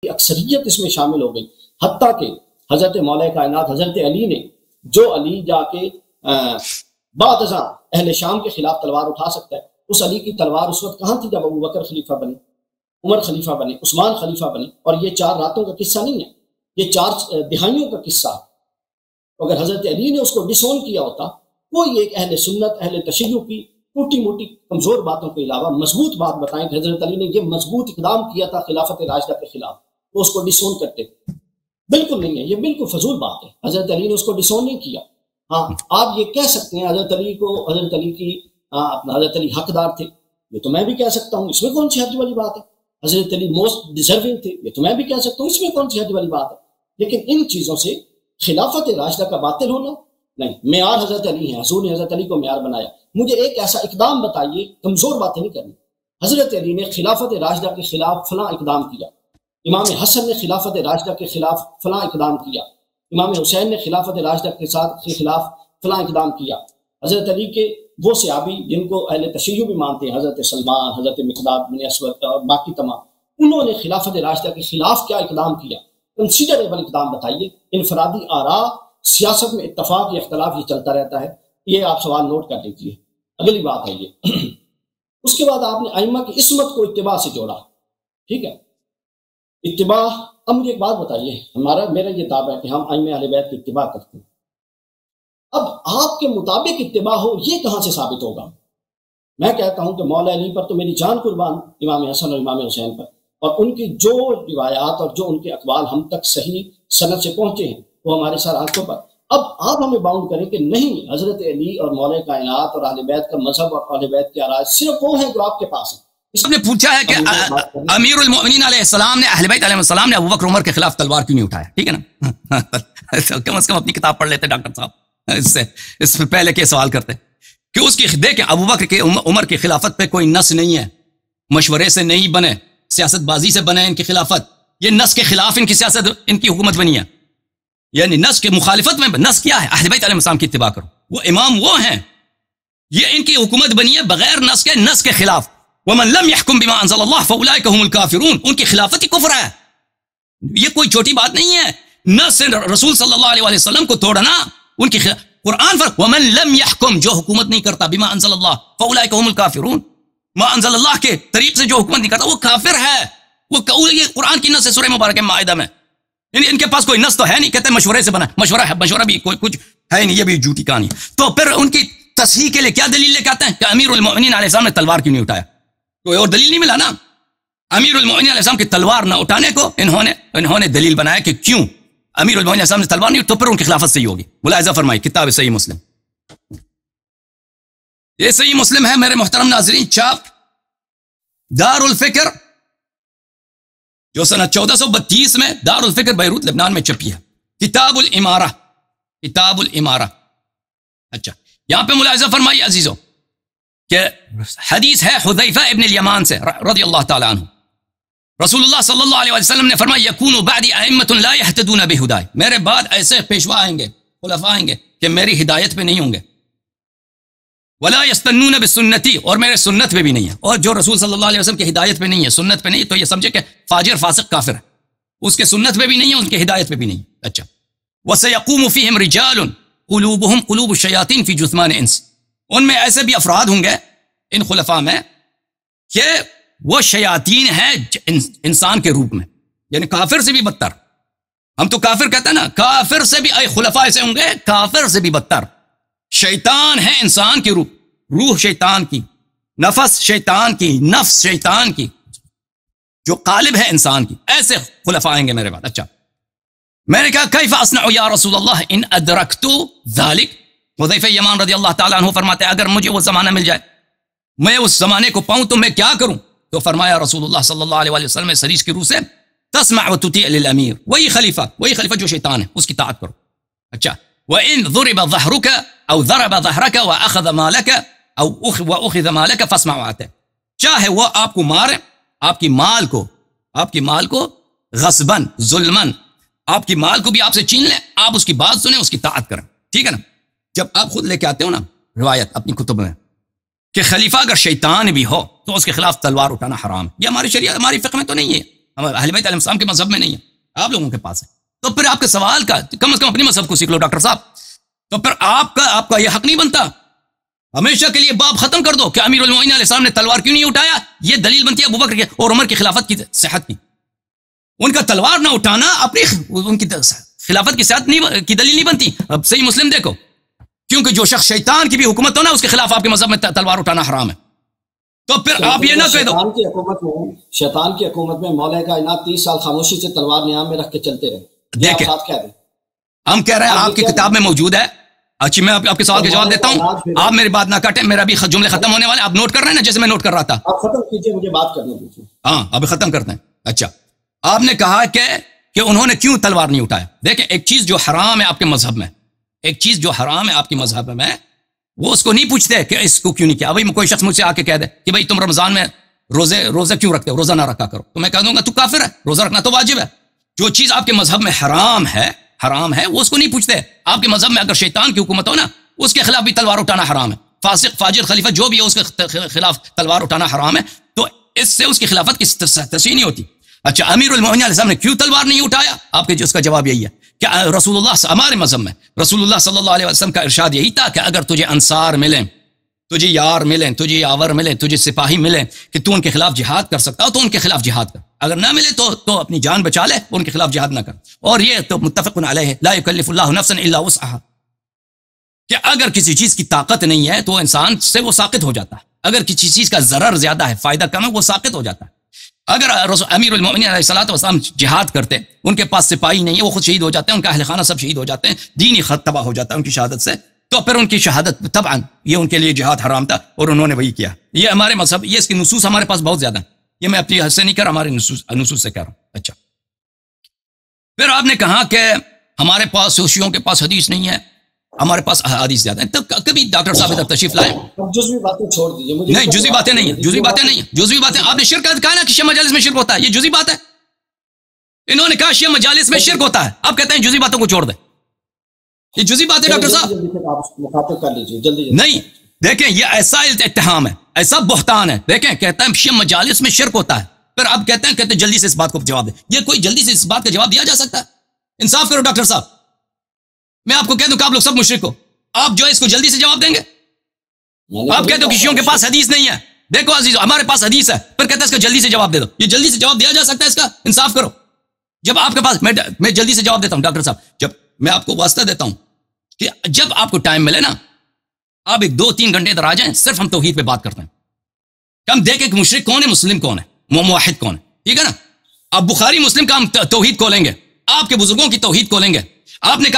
اکثریت اس میں شامل ہو گئی، حتیٰ کہ حضرت مولا کائنات حضرت علی نے، جو علی جا کے بعد ازاں اہل شام کے خلاف تلوار اٹھا سکتا ہے، اس علی کی تلوار اس وقت کہاں تھی جب ابو بکر خلیفہ بنے، عمر خلیفہ بنے، عثمان خلیفہ بنے؟ اور یہ 4 راتوں کا قصہ نہیں ہے، یہ 4 دہائیوں کا قصہ ہے۔ اگر حضرت علی نے اس کو ڈسون کیا ہوتا، کوئی ایک اہل سنت اہل تشیع کی ٹوٹی موٹی کمزور باتوں کے علاوہ مضبوط بات بتائیں کہ حضرت علی نے یہ مضبوط اقدام کیا تھا خلافت راشدہ کے خلاف، تو اس کو ڈسون کرتے؟ بالکل نہیں ہے، یہ بالکل فضول بات ہے۔ حضرت علی نے اس کو ڈسون نہیں کیا۔ ہاں، آپ یہ کہہ سکتے ہیں حضرت علی کو، حضرت علی کی حضرت علی حقدار تھے، یہ تو میں بھی کہہ سکتا ہوں، اس میں کون سی حرج والی بات ہے؟ حضرت علی موسٹ ڈیزرونگ تھے، یہ تو میں بھی کہہ سکتا ہوں، اس میں کون سی حرج والی بات ہے؟ لیکن ان چیزوں سے خلافت راشدہ کا باطل ہونا نہیں۔ معیار حضرت علی ہیں، حضور نے حضرت علی کو معیار بنایا۔ مجھے ایک ایسا اقدام بتائیے، کمزور باتیں نہیں کرنی، حضرت علی نے خلافت راشدہ کے خلاف فلاں اقدام کیا، امام حسن نے خلافت راشدہ کے خلاف فلاں اقدام کیا، امام حسین نے خلافت راشدہ کے خلاف فلاں اقدام کیا۔ حضرت علی کے وہ صحابی جن کو اہل تشیع بھی مانتے ہیں، حضرت سلمان، حضرت مقداد بن اسود اور باقی تمام، انہوں نے خلافت راشدہ کے خلاف کیا اقدام کیا؟ کنسیڈریبل اقدام بتائیے۔ انفرادی آراء، سیاست میں اتفاق یا اختلاف یہ چلتا رہتا ہے، یہ آپ سوال نوٹ کر لیجیے۔ اگلی بات ہے یہ اس کے بعد آپ نے ائمہ کی عصمت کو اتباع سے جوڑا، ٹھیک ہے؟ اتباع، اب مجھے ایک بات بتائیے، میرا یہ دعویٰ ہے کہ ہم ائمہ اہل بیت کی اتباع کرتے ہیں، اب آپ کے مطابق اتباع ہو یہ کہاں سے ثابت ہوگا؟ میں کہتا ہوں کہ مولا علی پر تو میری جان قربان، امام حسن اور امام حسین پر، اور ان کی جو روایات اور جو ان کے اقوال ہم تک صحیح سند سے پہنچے ہیں وہ ہمارے سر آنکھوں پر۔ اب آپ ہمیں باؤنڈ کریں کہ نہیں، حضرت علی اور مولا کائنات اور اہل بیت کا مذہب اور اہل بیت کے آراء صرف وہ ہیں جو آپ کے پاس ہیں۔ اس نے پوچھا ہے کہ امیر المؤمنین علیہ السلام نے، اہل بیت علیہ السلام نے ابو بکر عمر کے خلاف تلوار کیوں نہیں اٹھایا؟ ٹھیک ہے نا؟ کم از کم اپنی کتاب پڑھ لیتے ڈاکٹر صاحب، اس سے پہلے کے سوال کرتے کہ اس کی دیکھیں ابو بکر کے عمر کی خلافت پہ کوئی نص نہیں ہے، مشورے سے نہیں بنے، سیاست بازی سے بنے ان کی خلافت، یہ نص کے خلاف ان کی سیاست، ان کی حکومت بنی ہے، یعنی نص کے مخالفت میں نص کیا ہے؟ اہل بیت علیہ السلام کی اتباع کرو، وہ امام وہ ہیں، یہ ان کی حکومت بنی ہے بغیر نص کے خلاف۔ ومن لم يحكم بما انزل الله فاولئك هم الكافرون، ان کی خلافت ہی کفر ہے، یہ کوئی چھوٹی بات نہیں ہے۔ نص رسول صلی اللہ علیہ وسلم کو توڑنا ان کی قرآن پر، ومن لم يحكم، جو حکومت نہیں کرتا، بما انزل الله فاولئك هم الكافرون، ما انزل اللہ کے طریق سے جو حکومت نہیں کرتا وہ کافر ہے۔ وہ یہ قرآن کی نص ہے سورہ مبارکہ مائدہ میں، یعنی ان کے پاس کوئی نص تو ہے نہیں، کہتے مشورے سے بنا، مشورہ ہے، مشورہ بھی کوئی کچھ ہے نہیں، یہ بھی جھوٹی کہانی۔ تو پھر ان کی تصحیح کے لیے کیا دلیل لے کے آتے ہیں کہ امیر المؤمنین علیہ السلام نے تلوار کیوں نہیں اٹھایا؟ کوئی اور دلیل نہیں ملا نا۔ امیر المؤمنین علیہ السلام کی تلوار نہ اٹھانے کو انہوں نے دلیل بنایا کہ کیوں امیر المؤمنین علیہ السلام نے تلوار نہیں، تو پھر ان کی خلافت صحیح ہوگی۔ ملاحظہ فرمائی کتاب صحیح مسلم، یہ صحیح مسلم ہے میرے محترم ناظرین، چھاپ دار الفکر، جو سنہ 1432 میں دار الفکر بیروت لبنان میں چھپی ہے، کتاب الامارہ، کتاب الامارہ۔ اچھا، یہاں پہ ملاحظہ فرمائیے عزیزو کہ حدیث ہے حذیفہ ابن الیمان سے رضی اللہ تعالیٰ عنہ، رسول اللہ صلی اللہ علیہ وسلم نے فرمایا یکون بعدی ائمۃ لا یہتدون بہدائی، میرے بعد ایسے پیشوا آئیں گے، خلفاء آئیں گے کہ میری ہدایت پہ نہیں ہوں گے، ولا یستنون بسنتی، اور میرے سنت پہ بھی نہیں ہے، اور جو رسول صلی اللہ علیہ وسلم کی ہدایت پہ نہیں ہے، سنت پہ نہیں، تو یہ سمجھے کہ فاجر فاسق کافر ہے، اس کے سنت پہ بھی نہیں ہے، اس کی ہدایت پہ بھی نہیں۔ اچھا، وسیقوم فیہم رجال قلوبہم قلوب الشیاطین فی جثمان انس، ان میں ایسے بھی افراد ہوں گے ان خلفاء میں کہ وہ شیاطین ہیں انسان کے روپ میں، یعنی کافر سے بھی بدتر۔ ہم تو کافر کہتے ہیں نا، کافر سے بھی خلفاء ایسے ہوں گے، کافر سے بھی بدتر، شیطان ہے انسان کی روح شیطان کی، نفس شیطان کی، نفس شیطان کی، جو قالب ہے انسان کی، ایسے خلفاء آئیں گے میرے بعد۔ اچھا، میں نے کہا کیف اصنع یا رسول اللہ ان ادرکت ذلک، حذیفہ یمان رضی اللہ تعالیٰ عنہ فرماتے ہیں اگر مجھے وہ زمانہ مل جائے، میں اس زمانے کو پاؤں تو میں کیا کروں؟ تو فرمایا رسول اللہ صلی اللہ علیہ وسلم اس حدیث کی روح سے، تسمع وتطیع للامیر، وہی خلیفہ جو شیطان ہے اس کی طاعت کرو۔ اچھا، وَإِن ضُرِبَ ظَهْرُكَ أَوْ ضَرَبَ ظَهْرَكَ وَأَخَذَ مَالَكَ أَوْ وَأُخِذَ مَالَكَ فَاسْمَعْ وَأَطِعْ، چاہے وہ آپ کو مارے، آپ کی مال کو غصباً ظلماً، آپ کی مال کو بھی آپ سے چھین لیں، آپ اس کی بات سنیں، اس کی طاعت کریں، ٹھیک ہے نا؟ جب آپ خود لے کے آتے ہو نا روایت اپنی کتب میں کہ خلیفہ اگر شیطان بھی ہو تو اس کے خلاف تلوار اٹھانا حرام ہے، یہ ہماری شریعت، ہماری فقہ میں تو نہیں ہے، اہل بیت علیہ السلام کے مذہب میں نہیں ہے، آپ لوگوں کے پاس ہے. تو پھر آپ کے سوال کا کم از کم اپنی مذہب کو سیکھ لو ڈاکٹر صاحب. تو پھر آپ کا یہ حق نہیں بنتا ہمیشہ کے لیے باب ختم کر دو کہ امیر المومنین علیہ السلام نے تلوار کیوں نہیں اٹھایا. یہ دلیل بنتی ہے ابوبکر اور عمر کی خلافت کی صحت کی. ان کا تلوار نہ اٹھانا اپنی ان کی خلافت کی صحت نہیں کی دلیل نہیں بنتی. اب صحیح مسلم دیکھو، کیونکہ جو شخص شیطان کی بھی حکومت ہو نا، اس کے خلاف آپ کے مذہب میں تلوار اٹھانا حرام ہے. تو پھر آپ یہ نہ کہہ دو شیطان کی حکومت میں مولا کائنات 30 سال خاموشی سے تلوار نیام میں رکھ کے چلتے رہے. دیکھیں ہم کہہ رہے ہیں آپ کی کتاب میں موجود ہے. اچھی میں آپ کے سوال کا جواب دیتا ہوں، آپ میری بات نہ کاٹیں، میرا بھی جملے ختم ہونے والے. آپ نوٹ کر رہے ہیں نا جیسے میں نوٹ کر رہا تھا. آپ ختم کیجئے، مجھے بات کرنے دیجیے. ہاں اب ختم کرتے ہیں. اچھا آپ نے کہا کہ انہوں نے کیوں تلوار نہیں اٹھایا. دیکھیں ایک چیز جو حرام ہے آپ کے مذہب میں، ایک چیز جو حرام ہے آپ کے مذہب میں، وہ اس کو نہیں پوچھتے کہ اس کو کیوں نہیں کیا. ابھی کوئی شخص مجھ سے آ کے کہہ دے کہ بھائی تم رمضان میں روزہ کیوں رکھتے ہو، روزہ نہ رکھا کرو، تو میں کہہ دوں گا تو کافر ہے. روزہ رکھنا تو واجب ہے. جو چیز آپ کے مذہب میں حرام ہے وہ اس کو نہیں پوچھتے. آپ کے مذہب میں اگر شیطان کی حکومت ہو نا، اس کے خلاف بھی تلوار اٹھانا حرام ہے. فاسق فاجر خلیفہ جو بھی ہے اس کے خلاف تلوار اٹھانا حرام ہے. تو اس سے اس کی خلافت کی تصحیح نہیں ہوتی. اچھا امیر المومنین علیہ السلام نے کیوں تلوار نہیں اٹھایا؟ آپ کے اس کا جواب یہی ہے کہ رسول اللہ ہمارے مذہب میں رسول اللہ صلی اللہ علیہ وسلم کا ارشاد یہی تھا کہ اگر تجھے انصار ملیں، تجھے یار ملیں، تجھے یاور ملیں، تجھے سپاہی ملیں کہ تو ان کے خلاف جہاد کر سکتا ہو تو ان کے خلاف جہاد کر. اگر نہ ملے تو اپنی جان بچا لے، ان کے خلاف جہاد نہ کر. اور یہ تو متفق علیہ لا یکلف اللہ نفسا الا وسعها، کہ اگر کسی چیز کی طاقت نہیں ہے تو انسان سے وہ ساقط ہو جاتا ہے. اگر کسی چیز کا ضرر زیادہ ہے، فائدہ کم ہے، وہ ساقط ہو جاتا ہے. اگر امیر المومنین علیہ الصلوۃ والسلام جہاد کرتے، ان کے پاس سپاہی نہیں ہے، وہ خود شہید ہو جاتے ہیں، ان کا اہل خانہ سب شہید ہو جاتے ہیں، دینی خط تباہ ہو جاتا ہے ان کی شہادت سے. تو پھر ان کی شہادت طبعا یہ ان کے لیے جہاد حرام تھا اور انہوں نے وہی کیا. یہ ہمارے مذہب، یہ اس کی نصوص ہمارے پاس بہت زیادہ ہیں. یہ میں اپنی حد سے نہیں کر رہا، ہمارے نصوص سے کہہ رہا ہوں. اچھا پھر آپ نے کہا کہ ہمارے پاس شیعوں کے پاس حدیث نہیں ہے، ہمارے پاس احادیث زیادہ ہیں. تو کبھی ڈاکٹر صاحب ادھر تشریف لائیں. جزوی باتیں چھوڑ دیجیے. نہیں جزوی باتیں نہیں ہیں، جزوی باتیں نہیں ہیں، جزوی باتیں. آپ نے شرک کہا نا کہ شیعہ مجالس میں شرک ہوتا ہے، یہ جزوی بات ہے. انہوں نے کہا شیعہ مجالس میں شرک ہوتا ہے، آپ کہتے ہیں جزوی باتوں کو چھوڑ دیں. یہ جزوی بات ہے ڈاکٹر صاحب. مخاطب کر لیجیے جلدی. نہیں دیکھیں یہ ایسا اتہام ہے، ایسا بہتان ہے. دیکھیں کہتا ہے شیعہ مجالس میں شرک ہوتا ہے، پھر آپ کہتے ہیں جلدی سے اس بات کو جواب دیں. یہ کوئی جلدی سے اس بات کا جواب دیا جا سکتا ہے؟ انصاف کرو ڈاکٹر صاحب. میں آپ کو کہہ دوں کہ آپ لوگ سب مشرک ہو، آپ جو ہے اس کو جلدی سے جواب دیں گے؟ آپ کہتے ہو کہ شیعوں کے پاس حدیث نہیں ہے. دیکھو عزیز ہمارے پاس حدیث ہے، پھر کہتے ہیں اس کا جلدی سے جواب دے دو. یہ جلدی سے جواب دیا جا سکتا ہے اس کا؟ انصاف کرو. جب آپ کے پاس میں جلدی سے جواب دیتا ہوں ڈاکٹر صاحب، جب میں آپ کو واسطہ دیتا ہوں کہ جب آپ کو ٹائم ملے نا، آپ 2-3 گھنٹے ادھر آ جائیں، صرف ہم توحید پہ بات کرتے ہیں. ہم دیکھیں کہ مشرک کون ہے، مسلم کون ہے، موحد کون ہے. ٹھیک ہے نا؟ اب بخاری مسلم کا ہم توحید کھولیں گے، آپ کے بزرگوں کی توحید کھولیں گے. آپ نے کہا